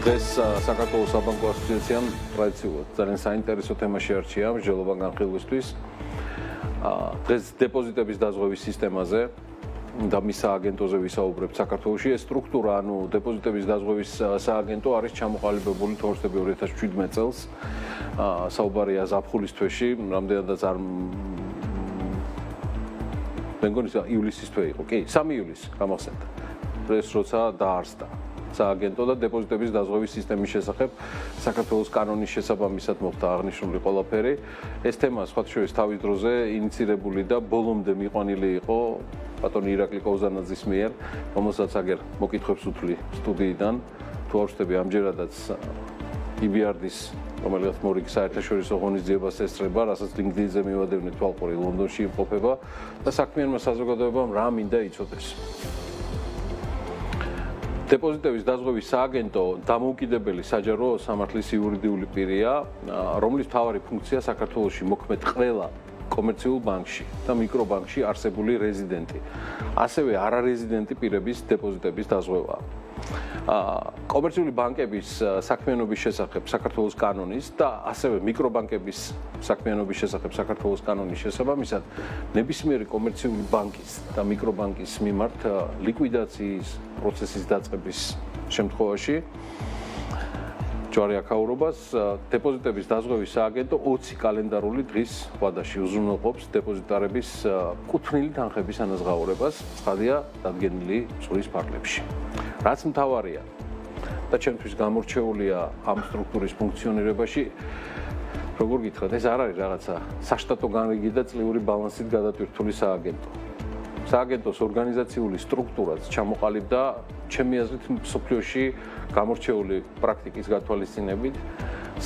დღეს საქართველოს საბანკო ასოციაციამ ტრადიციულად ძალიან საინტერესო თემა შეარჩია მსჯელობა განხილვისთვის. დღეს დეპოზიტების დაზღვევის სისტემაზე და მის სააგენტოზე ვისაუბრებთ საქართველოში. ეს სტრუქტურა, ანუ დეპოზიტების დაზღვევის სააგენტო არის ჩამოყალიბებული თორსტები 2017 წელს. საუბარია ზაფხულის თვეში, რამდენადაც არ მეგონი ივლისის თვე იყო. კი, 3 ივლისი გამახსენდა. ეს როცა დაარსდა სააგენტო და დეპოზიტების დაზღვევის სისტემის შესახებ საქართველოს კანონის შესაბამისად მოხდა აღნიშნული ყველაფერი. ეს თემა სხვათა შორის თავის დროზე ინიცირებული და ბოლომდე მიყვანილი იყო ბატონი ირაკლი კოვზანაძის მიერ, რომელსაც აგერ მოკითხვებს უთვლი სტუდიიდან. თუ არ ვშტები, ამჯერადაც EBRD-ის, რომელიც მორიგი საერთაშორისო ღონისძიებას ესწრება, რასაც LinkedIn-ზე მივადევნით თვალყური ლონდონში იმყოფება და საქმიანმა საზოგადოებამ რა მინდა იცოდეს. დეპოზიტების დაზღვევის სააგენტო დამოუკიდებელი საჯარო სამართლის იურიდიული პირია, რომლის მთავარი ფუნქცია საქართველოში მოქმედ ყველა კომერციულ ბანკში და მიკრობანკში არსებული რეზიდენტი, ასევე არარეზიდენტი პირების დეპოზიტების დაზღვევაა. კომერციული ბანკების საქმიანობის შესახებ საქართველოს კანონის და ასევე მიკრობანკების საქმიანობის შესახებ საქართველოს კანონის შესაბამისად ნებისმიერი კომერციული ბანკის და მიკრობანკის მიმართ ლიკვიდაციის პროცესის დაწყების შემთხვევაში ჯვარი აქაურობას დეპოზიტების დაზღვევის სააგენტო 20 კალენდარული დღის ვადაში უზრუნველყოფს დეპოზიტარების კუთვნილი თანხების ანაზღაურებას, ცხადია დადგენილი მსხვრის ფარგლებში. რაც მთავარია და ჩემთვის გამორჩეულია ამ სტრუქტურის ფუნქციონირებაში, როგორ გითხრათ, ეს არ არის რაღაცა საშტატო განრიგი და წლიური ბალანსით გადატვირთული სააგენტო. სააგენტოს ორგანიზაციული სტრუქტურაც ჩამოყალიბდა ჩემი აზრით მსოფლიოში გამორჩეული პრაქტიკის გათვალისწინებით.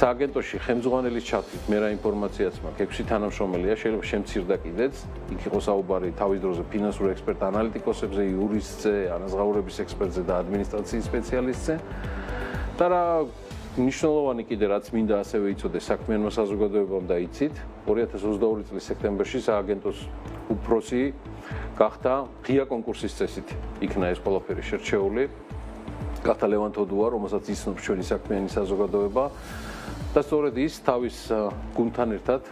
სააგენტოში ხელმძღვანელის ჩათვლით მე რა ინფორმაციაც მაქვს 6 თანამშრომელია, შეიძლება შემცირდა კიდეც. იქ იყო საუბარი თავის დროზე ფინანსურ ექსპერტ ანალიტიკოსებზე, იურისტზე, ანაზღაურების ექსპერტზე და ადმინისტრაციის სპეციალისტზე. და რა მნიშვნელოვანი კიდე რაც მინდა ასევე იცოდეს საქმიანმა საზოგადოებამ და იცით, 2022 წლის სექტემბერში სააგენტოს უფროსი გახდა ღია კონკურსის წესით იქნა ეს ყველაფერი შერჩეული. გახდა ლევან თოდუა, რომელსაც იცნობს ჩვენი საქმიანი საზოგადოება და სწორედ ის თავის გუნდთან ერთად,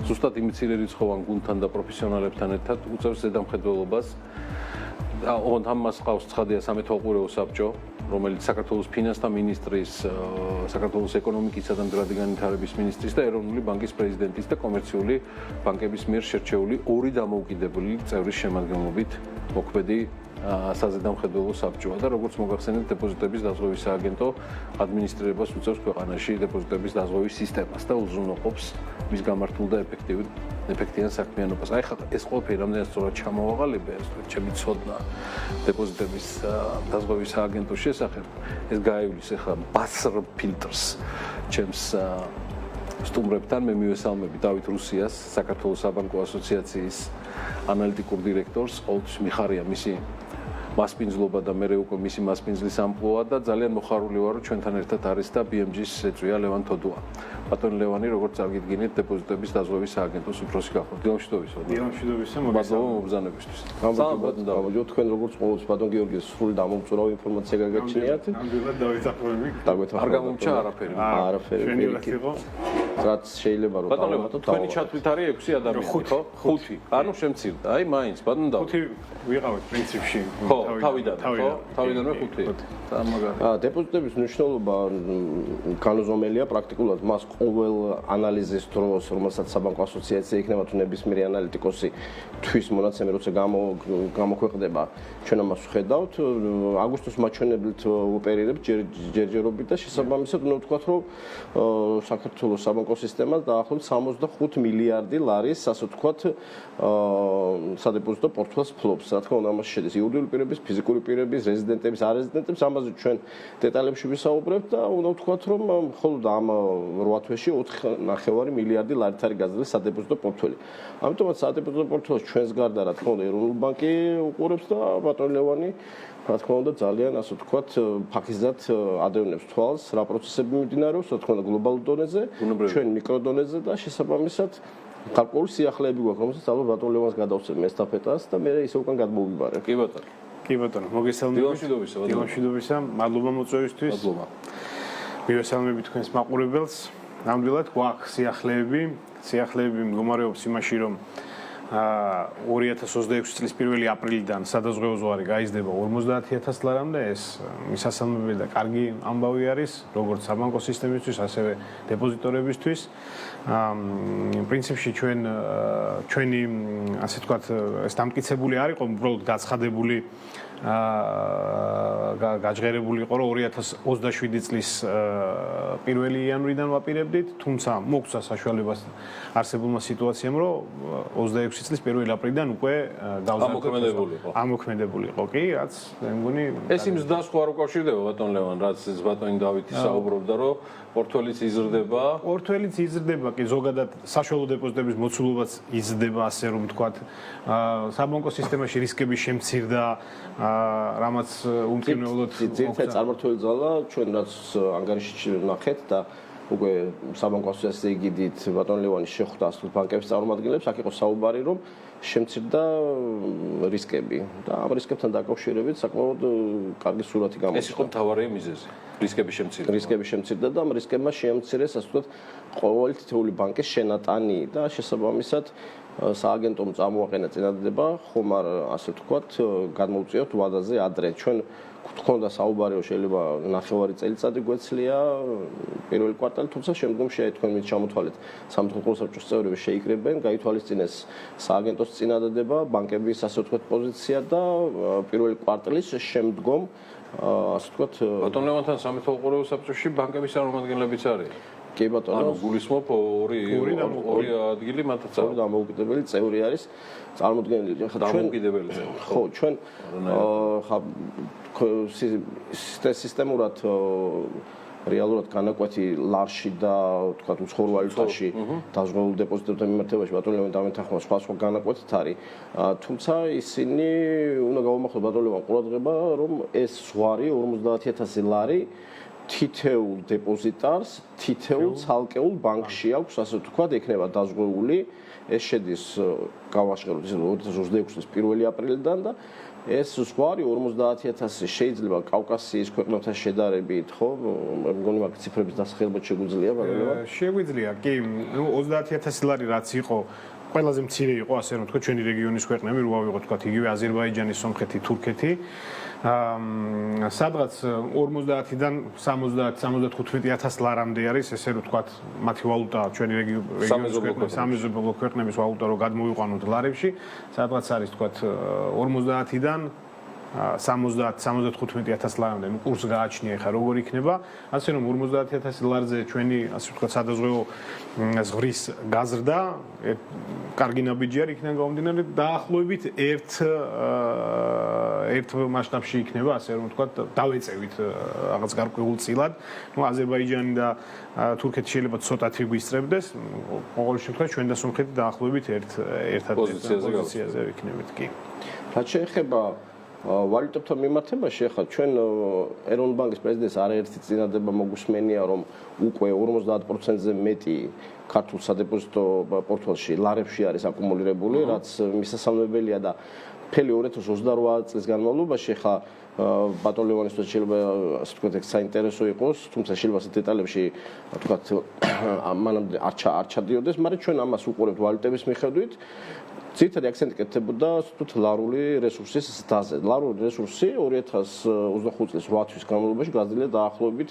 ზუსტად იმ მცირერიცხოვან გუნდთან და პროფესიონალებთან ერთად უწევს ზედამხედველობას. ოღონდ ამას ყავს ცხადია სამეთვალყურეო საბჭო, რომელიც საქართველოს ფინანსთა მინისტრის, საქართველოს ეკონომიკისა და მდგრადი განვითარების მინისტრის და ეროვნული ბანკის პრეზიდენტის და კომერციული ბანკების მიერ შერჩეული ორი დამოუკიდებელი წევრის შემადგენლობით მოქმედი საზედამხედველო საბჭოა და როგორც მოგახსენებთ, დეპოზიტების დაზღვევის სააგენტო ადმინისტრირებას უწევს ქვეყანაში დეპოზიტების დაზღვევის სისტემას და უზრუნველყოფს მის გამართულ და ეფექტიან საქმიანობას. აი ხა ეს ყველაფერი რამდენად სწორად ჩამოვაყალიბე, ჩემი ცოდნა დეპოზიტების დაზღვევის სააგენტოს შესახებ, ეს გაივლის ახლა ბასრ ფილტრს ჩემს სტუმრებთან. მე მივესალმები დავით რუსიას, საქართველოს საბანკო ასოციაციის ანალიტიკურ დირექტორს, ყოველთვის მიხარია მისი მასპინძლობა და მე უკვე მისი მასპინძლის ამპლუა და ძალიან მოხარული ვარ, რომ ჩვენთან ერთად არის და BMG-ს ეწვია ლევან თოდუა. ბატონი ლევანი, როგორც წარგიდგინეთ დეპოზიტების დაზღვევის სააგენტოს უფროსი გახდით. დილამშვიდობის. დილამშვიდობის. მადლობა მობრძანებისთვის. გამოდიოთ თქვენ როგორც ყოველთვის ბატონ გიორგის სრული დამოუკიდებელი ინფორმაცია გაგაჩნიათ. ნამდვილად დავითახმები. არ გამომჩა არაფერი. არაფერი. რაც შეიძლება რომ ბატონო, თქვენი ჩათვლით არის 6 ადამიანი, ხო? 5. ანუ შემცირდა. აი მაინც ბატონო და 5 ვიყავით პრინციპში. ხო, თავიდანვე 5. დეპოზიტების მნიშვნელობა განუზომელია პრაქტიკულად მას ყოველ ანალიზის დროს, რომელსაც საბანკო ასოციაცია იქნება თუ ნებისმიერი ანალიტიკოსი თვის მონაცემი როცა გამოქვეყნდება, ჩვენ ამას ვხედავთ. აგვისტოს მაჩვენებლით ოპერირებთ ჯერჯერობით და შესაბამისად უნდა ვთქვათ, რომ საქართველოს საბანკო სისტემა დაახლოებით 65 მილიარდი ლარის, ასე ვთქვათ, სადეპოზიტო პორტფელს ფლობს. რა თქმა უნდა, ამაში შედის იურიდიული პირების, ფიზიკური პირების, რეზიდენტების, არეზიდენტების, ამაზე ჩვენ დეტალებში ვისაუბრებთ და უნდა ვთქვათ, რომ მხოლოდ ამ 8 თვეში 4.5 მილიარდი ლარით არის გაძლეს სადეპოზიტო პორტფელი. ამიტომაც სადეპოზიტო პორტფელს ჩვენს გარდა, რა თქმა უნდა, ეროვნული ბანკი უყურებს და ბატონი ლევანი, რა თქმა უნდა, ძალიან, ასე ვთქვათ, ფაქიზად ადევნებს თვალს, რა პროცესები მიმდინარეობს, რა თქმა უნდა, გლობალურ დონეზე, ჩვენ მიკროდონეზე და შესაბამისად გარკვეული სიახლეები გვაქვს, რომელსაც ალბათ ბატონ ლევანს გადავცემ ესტაფეტას და მე ისე უკან გადმოვიბარე. კი ბატონო. კი ბატონო, მოგესალმებით. დილამშვიდობისა, მადლობა მოწვევისთვის. მადლობა. მივესალმები თქვენს მაყურებელს. ნამდვილად გვაქვს სიახლეები მდგომარეობს იმაში, რომ 2026 წლის 1 აპრილიდან სადაზღვევო ზღვარი გაიზრდება 50000 ლარამდე. ეს მისასალმებელი და კარგი ამბავი არის, როგორც საბანკო სისტემისთვის, ასევე დეპოზიტორებისთვის. პრინციპში ჩვენი ასე ვთქვათ, ეს დამტკიცებული არ იყო, უბრალოდ გაცხადებული გაჟღერებული იყო, რომ 2027 წლის 1 იანვრიდან ვაპირებდით, თუმცა მოგვცა საშუალება არსებულმა სიტუაციამ, რომ 26 წლის 1 აპრილიდან უკვე ამოქმედებული იყო, კი, რაც მე მგონი ეს იმ ზდას ხო არ უკავშირდება ბატონ ლევან, რაც ბატონი დავითი საუბრობდა, რომ პორტფელიც იზრდება. პორტფელიც იზრდება, კი, ზოგადად საშუალო დეპოზიტების მოცულობაც იზრდება, ასე რომ ვთქვათ, საბანკო სისტემაში რისკები შემცირდა, რამაც უმკურნალოდ ძირითადად წარმართული ძალა ჩვენ რაც ანგარიშში ნახეთ და უკვე საბანკო ასოციაციის ეგიდით ბატონ ლევანის შეხვდა ასეთ ბანკების წარმომადგენლებს, აქ იყო საუბარი, რომ შემცირდა რისკები და ამ რისკებთან დაკავშირებით საკმაოდ კარგი სურათი გამოჩნდა. ეს იყო მთავარი მიზეზი, რისკების შემცირება. რისკები შემცირდა და ამ რისკებმა შეამცირეს ასე ვთქვათ ყოველი თითოეული ბანკის შენატანი და შესაბამისად სააგენტომ წამოაყენა წინადადება, ხომ არ ასე ვთქვათ, გადმოვწიოთ ვადაზე ადრე. ჩვენ გქონდა საუბარი, რომ შეიძლება 9 წელიწადი გვეცლია პირველი კვარტალი, თუმცა შემდგომში თქვენ მით ჩამოთვალეთ სამართლებრივ საბჭოს წევრები შეიკრიბნენ, გაითვალისწინეს სააგენტოს წინადადება, ბანკების ასე ვთქვათ პოზიცია და პირველი კვარტალის შემდგომ ასე ვთქვათ ბატონ ლევანთან სამართლებრივ საბჭოში ბანკების წარმომადგენლებიც არის. კი ბატონო, ანუ გულისხმობ ორი ადგილი მათაც ორი დამოუკიდებელი წევრი არის წარმოდგენილი. ხო, დამოუკიდებელი წევრი. ხო, ჩვენ სისტემურად რეალურად განაკვეთი ლარში და თქვათ უცხოურ ვალუტაში დაზღვეულ დეპოზიტებთან მიმართებაში ბატონ ლევან დამეთანხმა სხვა განაკვეთით არის. თუმცა ისინი უნდა გავამახვილოთ ბატონ ლევან ყურადღება, რომ ეს ზღვარი 50000 ლარი თითეულ დეპოზიტარს, თითეულ ცალკეულ ბანკში აქვს, ასე ვთქვათ, ექნება დაზღვეული. ეს შედის გავაშკაროთ ისე 2026 წლის 1 აპრილიდან და ეს ზღვარი 50000 შეიძლება კავკასიის ქვეყნებთან შედარებით, ხო? მე მგონი მაგ ციფრების დასახელება შეგვიძლია, მაგრამ შეგვიძლია, კი, 30000 ლარი რაც იყო ყველაზე მცირე იყო, ასე რომ თქვა, ჩვენი რეგიონის ქვეყნები, რო ავიღოთ, თქვა, იგივე აზერბაიჯანი, სომხეთი, თურქეთი. სადღაც 50-დან 70-75000 ლარამდე არის, ესე რომ თქვა, მათი ვალუტა ჩვენი რეგიონის ქვეყნების, სამეზობლო ქვეყნების ვალუტა რო გადმოვიყვანოთ ლარებში, სადღაც არის, თქვა, 50-დან 70-75000 ლარამდე, ნუ კურსი გააჩნია ხა როგორ იქნება, ასე რომ 50000 ლარზე ჩვენი ასე ვთქვათ სადაზღვევო ზღვრის გაზრდა კარგი ნაბიჯი არის იქიდან გამომდინარე დაახლოებით ერთ მასშტაბში იქნება, ასე რომ ვთქვათ დავეწევით რაღაც გარკვეულ წილად. ნუ აზერბაიჯანი და თურქეთი შეიძლება ცოტათი გვისწრებდეს, ყოველ შემთხვევაში ჩვენ და სომხეთი დაახლოებით ერთ პოზიციაზე ვიქნებით, კი. რაც შეეხება ვალუტებთან მიმართებაში, ახლა ჩვენ ეროვნული ბანკის პრეზიდენტს არაერთი წინადადება მოგვსმენია, რომ უკვე 50%-ზე მეტი ქართულ სადეპოზიტო პორტფელში ლარებში არის აკუმულირებული, რაც მისასალმებელია და მთელი 2028 წლის განმავლობაში ახლა ბატონ ლევანისთვის შეიძლება ასე ვთქვათ საინტერესო იყოს, თუმცა შეიძლება ასეთ დეტალებში ვთქვათ მანამდე არ ჩადიოდეს, მაგრამ ჩვენ ამას უყურებთ ვალუტების მიხედვით. ძირითადი აქცენტი კეთდებოდა თუთ ლარული რესურსის ზრდაზე. ლარული რესურსი 2025 წლის 8 თვის განმავლობაში გაზრდილია დაახლოებით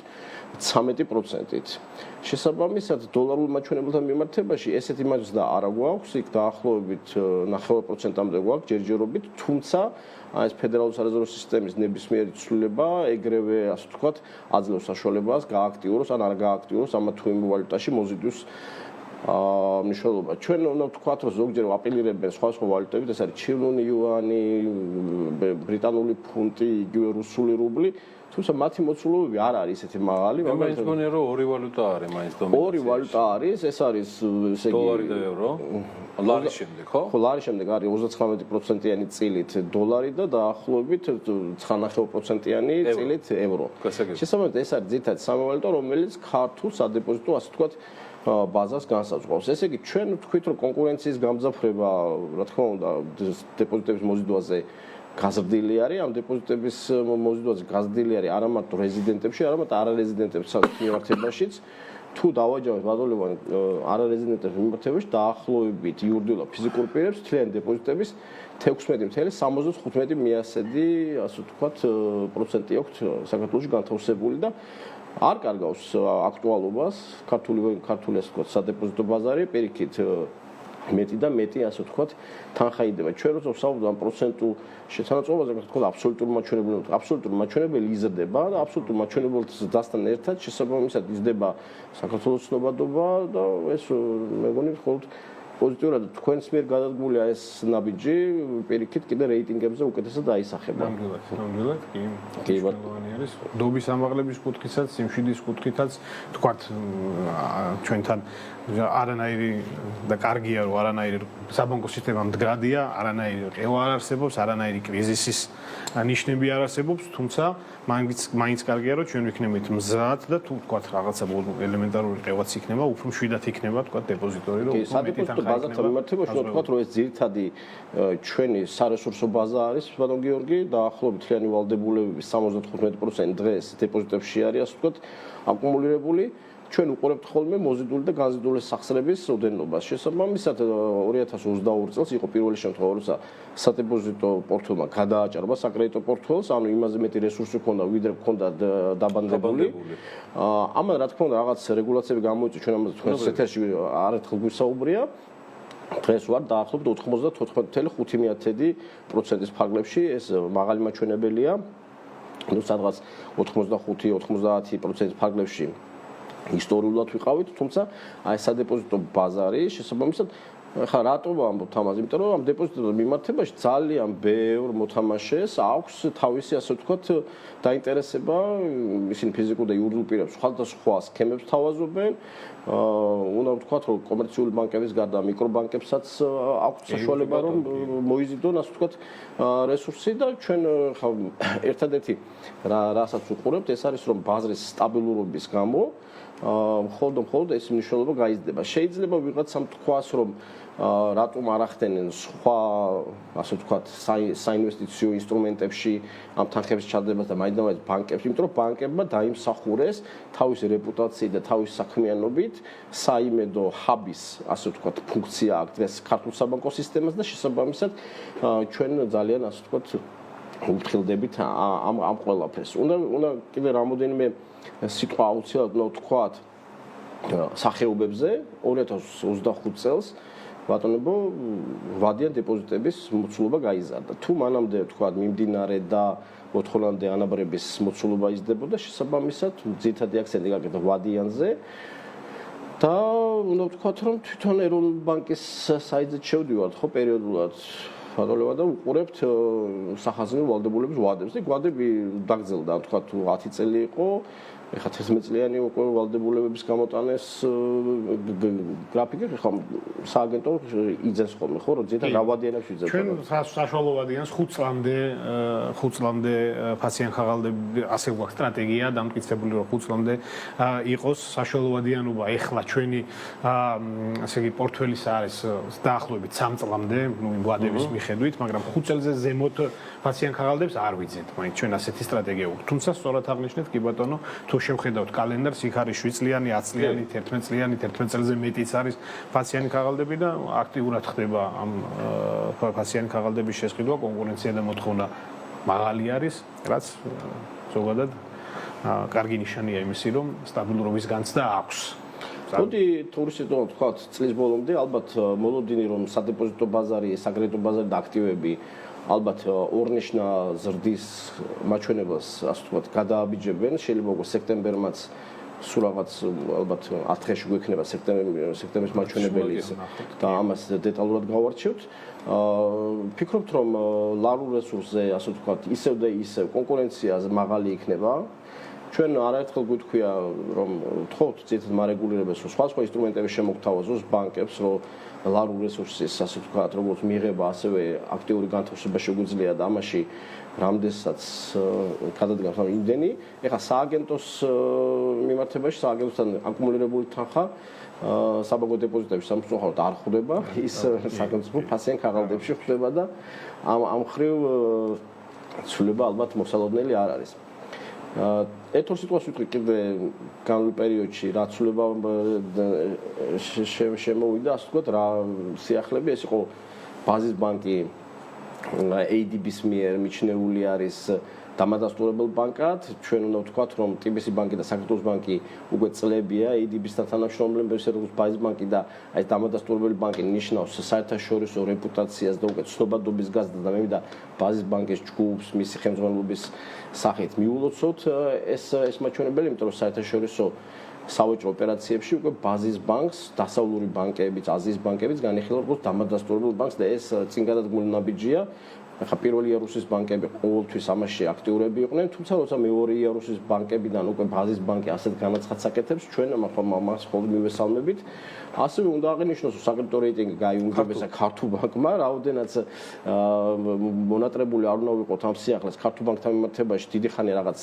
13%-ით. შესაბამისად, დოლარულ მაჩვენებელთან მიმართებაში ესეთი მაჯდა არ გვაქვს, იქ დაახლოებით 9%-მდე გვაქვს ჯერჯერობით, თუმცა ეს ფედერალური სარეზერვო სისტემის ნებისმიერი ცვლილება ეგრევე, ასე ვთქვათ, აძლევს საშუალებას გააქტიუროს ან არ გააქტიუროს ამა თუ იმ ვალუტაში მოზიდვის მნიშვნელობა. ჩვენ უნდა ვთქვათ, რომ ზოგჯერ ვაპილირებენ სხვა ვალუტებით, ეს არის ჩინური იუანი, ბრიტანული ფუნტი, იგივე რუსული რუბლი, თუმცა მათი მოცულობები არ არის ესეთი მაღალი, მაგრამ მაინც მგონია, რომ ორი ვალუტა არის მაინც დომინანტი. ორი ვალუტა არის, ეს არის ესე იგი დოლარი და ევრო. ლარის შემდეგ, ხო? ხო, ლარის შემდეგ არის 39%-იანი წილით დოლარი და დაახლოებით 9.5%-იანი წილით ევრო. შესაბამისად, ეს არის ძირითადად სავალუტო, რომელიც ქართულ სადეპოზიტო, ასე ვთქვათ, ბაზას განსაზღვრავს. ესე იგი, ჩვენ ვთქვით, რომ კონკურენციის გამძაფრება, რა თქმა უნდა, დეპოზიტების მოზიდვაზე გაზრდილი არის ამ დეპოზიტების მოზიდვაზე გაზრდილი არის არა მარტო რეზიდენტებში, არამედ არარეზიდენტების მიმართებაშიც. თუ დავაჯავებთ ბატონებო არარეზიდენტების მიმართებაში დაახლოებით იურიდიულად ფიზიკურ პირებს თლიანი დეპოზიტების 16.75 მიასედი, ასე ვთქვათ, პროცენტი აქვს საქართველოში განთავსებული და არ კარგავს აქტუალობას ქართული ასე ვთქვათ სადეპოზიტო ბაზარი პირიქით მეტი და მეტი ასე ვთქვათ თანხაიდება. ჩვენ როცა ვსაუბრობთ ამ პროცენტულ შეთანხმებაზე, ასე ვთქვათ, აბსოლუტური მაჩვენებელი იზრდება და აბსოლუტურ მაჩვენებელთან ერთად შესაბამისად იზრდება საქართველოს ცნობადობა და ეს მეგონი მხოლოდ პოზიტიურად თქვენს მიერ გადადგმულია ეს ნაბიჯი პირიქით კიდე რეიტინგებზე უკეთესად დაისახება. ნამდვილად, კი ბატონო არის. დობის ამაღლების კუთხითაც, სიმშვიდის კუთხითაც თქვათ ჩვენთან არანაირი და კარგია რომ არანაირი საბანკო სისტემა მდგრადია, არანაირი ყევა არ არსებობს, არანაირი კრიზისის ნიშნები არ არსებობს, თუმცა მაინც კარგია რომ ჩვენ ვიქნებით მზად და თუ თქვათ რაღაცა ელემენტარული ყევაც იქნება, უფრო მშვიდად იქნება თქვათ დეპოზიტორი რომ უფრო მეტი თანხა ბაზართან მიმართებაში ვთქვათ რომ ეს ძირითადი ჩვენი სარესურსო ბაზა არის ბატონ გიორგი დაახლოებით თლიანი ვალდებულებების 75% დღეს დეპოზიტებში არის ასე ვთქვათ აკუმულირებული ჩვენ უყურებთ ხოლმე მოზიდული და განზიდული სახსრების ოდენობას. შესაბამისად 2022 წელს იყო პირველი შემთხვევა, როცა სადეპოზიტო პორტფელმა გადააჭარბა საკრედიტო პორტფელს, ანუ იმაზე მეტი რესურსი ჰქონდა, ვიდრე ჰქონდა დაბანდებული. ამან რა თქმა უნდა რაღაც რეგულაციები გამოიწვია, ჩვენ ამაზე თქვენს ეთერში არაერთხელ გვისაუბრია. დღეს ვარ დაახლოებით 94.5% ფარგლებში, ეს მაღალი მაჩვენებელია. ნუ სადღაც 85-90% ფარგლებში ისტორიულად ვიყავით, თუმცა აი სადეპოზიტო ბაზარი შესაბამისად ხა რატო ვამბობთ ამაზე? იმიტომ რომ ამ დეპოზიტო მიმართებაში ძალიან ბევრ მოთამაშეს აქვს თავისი ასე ვთქვათ დაინტერესება, ისინი ფიზიკურ და იურიდიულ პირებს სხვადასხვა სქემებს თავაზობენ. უნდა ვთქვათ რომ კომერციული ბანკების გარდა მიკრობანკებსაც აქვს საშუალება რომ მოიზიდონ ასე ვთქვათ რესურსი და ჩვენ ხა ერთადერთი რასაც ვუყურებთ ეს არის რომ ბაზრის სტაბილურობის გამო მხოლოდ ეს მნიშვნელობა გაიზრდება. შეიძლება ვიღაცამ თქვას რომ რატომ არ ახდენენ სხვა ასე ვთქვათ საინვესტიციო ინსტრუმენტებში ამ თანხების ჩადებას და მაინც ბანკებში, იმიტომ რომ ბანკებმა დაიმსახურეს თავისი რეპუტაციით და თავისი საქმიანობით საიმედო ჰაბის ასე ვთქვათ ფუნქცია აქვს დღეს ქართულ საბანკო სისტემას და შესაბამისად ჩვენ ძალიან ასე ვთქვათ ვფრთხილდებით ამ ყველაფერს. უნდა კიდე რამოდენიმე სიტყვა აუცილებლად უნდა ვთქვათ სახეობებზე 2025 წელს ბატონებო ვადიან დეპოზიტების მოცულობა გაიზარდა. თუ მანამდე ვთქვათ მიმდინარე და 4-მდე ანაბრების მოცულობა იზრდებოდა შესაბამისად ძირითადი აქცენტი გაკეთდა ვადიანზე და უნდა ვთქვათ რომ თვითონ ეროვნული ბანკის საიტზე შევდივართ ხო პერიოდულად ბატონებო და უყურებთ სახაზინო ვალდებულების ვადებს და ვადები დაგრძელდა ვთქვათ 10 წელი იყო ეხლა 11 წლიანი უკვე ვალდებულებების გამოტანეს გრაფიკი ხო სააგენტო იძენს ხოლმე ხო რომ ძირითადად რავადიანებს იძენს ჩვენ საშუალო ვადიანს 5 წლამდე ფასიან ხაღალდები ასე გვაქვს სტრატეგია დამტკიცებული რომ 5 წლამდე იყოს საშუალო ვადიანობა ეხლა ჩვენი ასე იგი პორტფელის არის დაახლოებით 3 წლამდე ნუ იმ ვადების მიხედვით მაგრამ 5 წელზე ზემოთ ფასიან ხაღალდებს არ ვიძენთ მაინც ჩვენ ასეთი სტრატეგია გვაქვს თუმცა სწორად აღნიშნეთ კი ბატონო თუ შევხედავთ კალენდარს, იქ არის 7 წლიანი, 10 წლიანი, 11 წლიანი, 11 წელზე მეტიც არის ფასიანი ხაღალდები და აქტიურად ხდება ამ ფასიანი ხაღალდების შესყიდვა, კონკურენცია და მოთხოვნა მაღალი არის, რაც ზოგადად კარგი ნიშანია იმისი, რომ სტაბილურობის განცდა აქვს. მოდი თურქეთში თქვა წლის ბოლომდე ალბათ მოლოდინი რომ სადეპოზიტო ბაზარი, საკრედიტო ბაზარი და აქტივები ალბათ ორნიშნა ზრდის მაჩვენებელს ასე ვთქვათ გადააბიჯებენ შეიძლება უკვე სექტემბერმაც სულ რაღაც ალბათ 10 დღეში გვექნება სექტემბრის მაჩვენებელი და ამას დეტალურად გავარჩევთ ფიქრობთ რომ ლარულ რესურსზე ასე ვთქვათ ისევ და ისევ კონკურენცია მაღალი იქნება ჩვენ არაერთხელ გვითქვია რომ თხოვთ ძირითადად მარეგულირებას რომ სხვა ინსტრუმენტების შემოგთავაზოს ბანკებს რომ ლარულ რესურსის ასე ვთქვათ როგორც მიღება ასევე აქტიური განთავსება შეგვიძლია და ამაში რამდენსაც გადადგამს ამ იმდენი, ეხლა სააგენტოს მიმართებაში სააგენტოსთან აკუმულირებული თანხა საბანკო დეპოზიტებში სამწუხაროდ არ ხვდება, ის სააგენტო ფასიან ქაღალდებში ხვდება და ამ ხრივ ცვლილება ალბათ მოსალოდნელი არ არის. ერთ-ორ სიტყვას ვიტყვი კიდე განვლილ პერიოდში რა ცვლილება შემოვიდა, ასე ვთქვათ, რა სიახლეები, ეს იყო ბაზის ბანკი ADB-ს მიერ მიჩნეული არის დამადასტურებელ ბანკად, ჩვენ უნდა ვთქვათ, რომ TBC ბანკი და საქართველოს ბანკი უკვე წლებია ADB-სთან თანამშრომლობენ, როგორც ბაზის ბანკი და აი დამადასტურებელი ბანკი ნიშნავს საერთაშორისო რეპუტაციას და უკვე ცნობადობის გაზრდას და მე მინდა ბაზის ბანკის ჯგუფს მისი ხელმძღვანელობის სახით მიულოცოთ ეს მაჩვენებელი, იმიტომ რომ საერთაშორისო სავაჭრო ოპერაციებში უკვე ბაზის ბანკს, დასავლური ბანკებიც, აზიის ბანკებიც განიხილავ როგორც დამადასტურებელ ბანკს და ეს წინ გადადგმული ნაბიჯია. ახლა პირველი იარუსის ბანკები ყოველთვის ამაში აქტიურები იყვნენ, თუმცა როცა მეორე იარუსის ბანკებიდან უკვე ბაზის ბანკი ასეთ განაცხადს აკეთებს, ჩვენ მას ხოლმე მივესალმებით. ასევე უნდა აღინიშნოს, რომ საკრედიტო რეიტინგი გაიუმჯობესა ქართულ ბანკმა, რაოდენაც მონატრებული არ უნდა ვიყოთ ამ სიახლეს ქართულ ბანკთან მიმართებაში დიდი ხანი რაღაც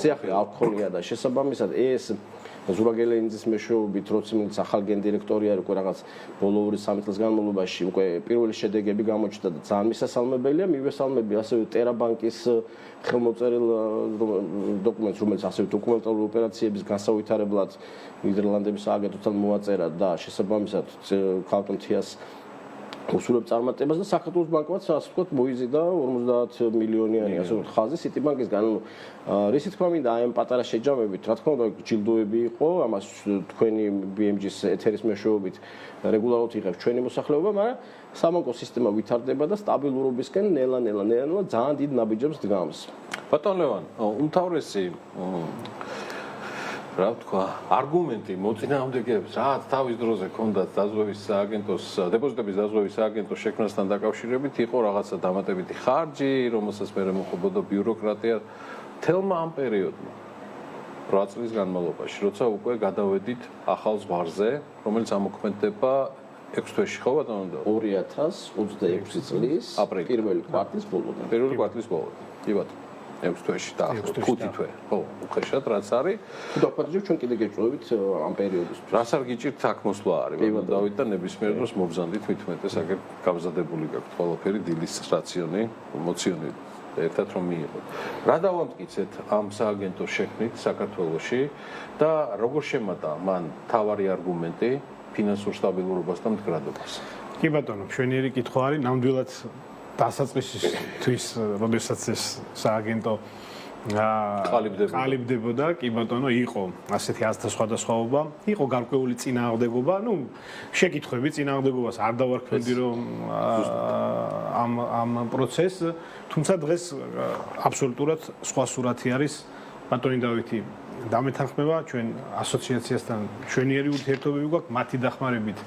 სიახლე არ ქონია და შესაბამისად ეს ზურაგელენიძის მეშვეობით, როცა ახალ გენდირექტორი არის უკვე რაღაც ბოლო 2-3 წლის განმავლობაში უკვე პირველი შედეგები გამოჩნდა და ძალიან მისასალმებელია. მივესალმები ასევე ტერაბანკის ხელმოწერილ დოკუმენტს, რომელიც ასევე დოკუმენტალური ოპერაციების განსავითარებლად ნიდერლანდების სააგენტოსთან მოაწერა და შესაბამისად ქალტონ თიას უსულებ წარმატებას და საქართველოს ბანკმაც ასე ვთქვათ მოიზიდა 50 მილიონიანი ასე ვთქვათ ხაზი Citibank-ისგან. რისი თქმა მინდა აი ამ პატარა შეჯამებით, რა თქმა უნდა ჯილდოები იყო, ამას თქვენი BMG-ის ეთერის მეშვეობით რეგულარულად იღებს ჩვენი მოსახლეობა, მაგრამ საბანკო სისტემა ვითარდება და სტაბილურობისკენ ნელა-ნელა ძალიან დიდ ნაბიჯებს დგამს. ბატონ ლევან, უმთავრესი რა ვთქვა, არგუმენტი მოწინააღმდეგეებს, რაც თავის დროზე ჰქონდათ დაზღვევის სააგენტოს, დეპოზიტების დაზღვევის სააგენტოს შექმნასთან დაკავშირებით, იყო რაღაცა დამატებითი ხარჯი, რომელსაც მერე მოხდებოდა ბიუროკრატია. თელმა ამ პერიოდმა 8 წლის განმავლობაში, როცა უკვე გადავედით ახალ ზღვარზე, რომელიც ამოქმედება 6 თვეში, ხო ბატონო? 2026 წლის პირველი კვარტლის ბოლოდან. პირველი კვარტლის ბოლოდან. კი ბატონო. 6 თვეში და 5 თვე. ხო, უხეშად რაც არის. თუ დაგვაჯეროთ ჩვენ კიდე გეჭვობით ამ პერიოდისთვის. რას არ გიჭირთ აქ მოსვლა არის, ბატონო დავით და ნებისმიერ დროს მოგზანდით, მithumetes აგერ გამზადებული გაქვთ ყველაფერი დილის რაციონი, მოციონი ერთად რომ მიიღოთ. რა დავამტკიცეთ ამ სააგენტოს შექმნით საქართველოში და როგორ შემატა მან თავარი არგუმენტი ფინანსურ სტაბილურობას და მდგრადობას? კი ბატონო, მშვენიერი კითხვა არის, ნამდვილად დასაწყისისთვის, როდესაც ეს სააგენტო ყალიბდებოდა, კი ბატონო, იყო ასეთი ასთა სხვადასხვაობა, იყო გარკვეული წინააღმდეგობა, შეკითხვები წინააღმდეგობას არ დავარქმევდი რომ ამ პროცესს, თუმცა დღეს აბსოლუტურად სხვა სურათი არის. ბატონი დავითი დამეთანხმება ჩვენ ასოციაციასთან მშვენიერი ურთიერთობები გვაქვს, მათი დახმარებით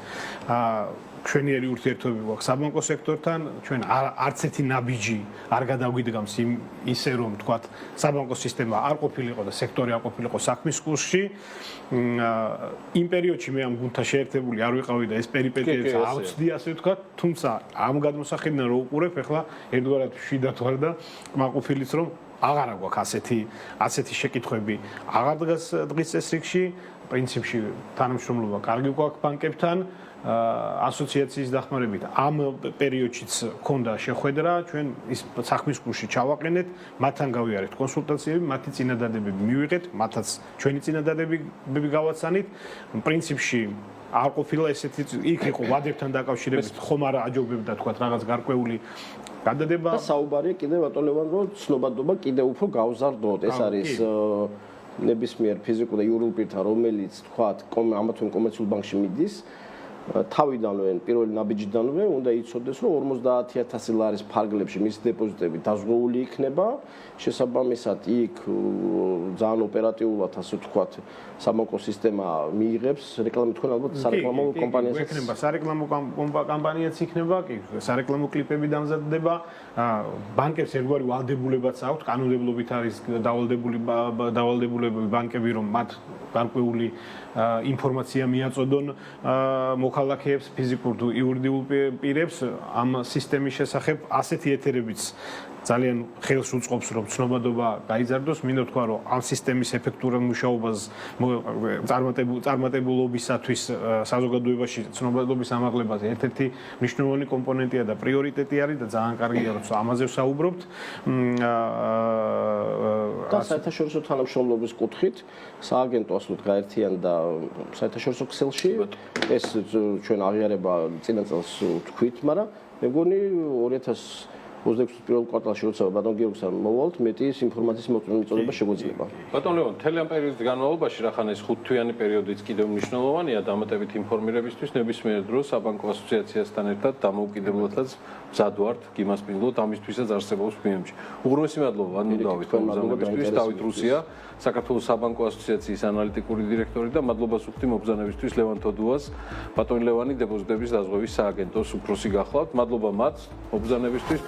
მშვენიერი ურთიერთობები გვაქვს საბანკო სექტორთან, ჩვენ არც ერთი ნაბიჯი არ გადაგვიდგამს ისე რომ თქვათ საბანკო სისტემა არ ყოფილიყო და სექტორი არ ყოფილიყო საქმის კურსში. იმ პერიოდში მე ამ გუნდთან შეერთებული არ ვიყავი და ეს პერიპეტიებს ავწდი ასე ვთქვათ, თუმცა ამ გადმოსახედიდან რო უყურებ, ახლა ერთგვარად მშვიდად ვარ და კმაყოფილიც რომ აღარა გვაქვს ასეთი შეკითხვები აღარ დგას დღის წესრიგში. პრინციპში თანამშრომლობა კარგი გვაქვს ბანკებთან, ასოციაციის დახმარებით ამ პერიოდშიც ქონდა შეხვედრა, ჩვენ ის საქმის კურსში ჩავაყენეთ, მათთან გავიარეთ კონსულტაციები, მათი წინადადებები მივიღეთ, მათაც ჩვენი წინადადებები გავაცანით. პრინციპში არ ყოფილა ესეთი იქ იყო ვადებთან დაკავშირებით ხომ არა აჯობებდა თქვა რაღაც გარკვეული გადადება და საუბარია კიდე ბატონ ლევან რომ ცნობადობა კიდე უფრო გავზარდოთ. ეს არის ნებისმიერ ფიზიკურ და იურიდიულ პირთან, რომელიც თქვა ამა თუ იმ კომერციულ ბანკში მიდის, თავიდანვე პირველი ნაბიჯიდანვე უნდა იცოდეს რომ 50000 ლარის ფარგლებში მისი დეპოზიტები დაზღვეული იქნება. შესაბამისად იქ ძალიან ოპერატიულად ასე ვთქვათ საბანკო სისტემა მიიღებს რეკლამი თქვენ ალბათ სარეკლამო კომპანიასაც იქნება სარეკლამო კამპანიაც იქნება კი სარეკლამო კლიპები დამზადდება ბანკებს ერთგვარი ვალდებულებაც აქვთ კანონმდებლობით არის დავალდებულები ბანკები რომ მათ გარკვეული ინფორმაცია მიაწოდონ მოქალაქეებს ფიზიკურ თუ იურიდიულ პირებს ამ სისტემის შესახებ ასეთი ეთერებიც ძალიან ხელს უწყობს რომ ცნობადობა გაიზარდოს, მინდა თქვა რომ ამ სისტემის ეფექტურად მუშაობას წარმატებულობისათვის საზოგადოებაში ცნობადობის ამაღლებაზე ერთ-ერთი მნიშვნელოვანი კომპონენტია და პრიორიტეტი არის და ძალიან კარგია რომ ამაზე ვსაუბრობთ. და საერთაშორისო თანამშრომლობის კუთხით სააგენტო ასლოდ გაერთიანდა საერთაშორისო ქსელში ეს ჩვენ აღიარება წინა წელს ვთქვით, მაგრამ მე მგონი 2026 პირველ კვარტალში როცა ბატონ გიორგსთან მოვალთ, მეტი ის ინფორმაციის მოწონება შეგვეძლება. ბატონ ლევან, მთელი ამ პერიოდის განმავლობაში, რახან ეს 5 თვიანი პერიოდიც კიდევ მნიშვნელოვანია დამატებით ინფორმირებისთვის, ნებისმიერ დროს საბანკო ასოციაციასთან ერთად დამოუკიდებლადაც მზად ვართ გიმასპინძლოთ, ამისთვისაც არსებობს ფილმში. უღრმესი მადლობა ვანუდავით მობრძანებისთვის, დავით რუსია, საქართველოს საბანკო ასოციაციის ანალიტიკური დირექტორი და მადლობას ვუხდი მობრძანებისთვის ლევან თოდუას, ბატონი ლევანი დეპოზიტების დაზღვევის სააგენტოს უფროსი გახლავთ. მადლობა მათ მობრძანებისთვის.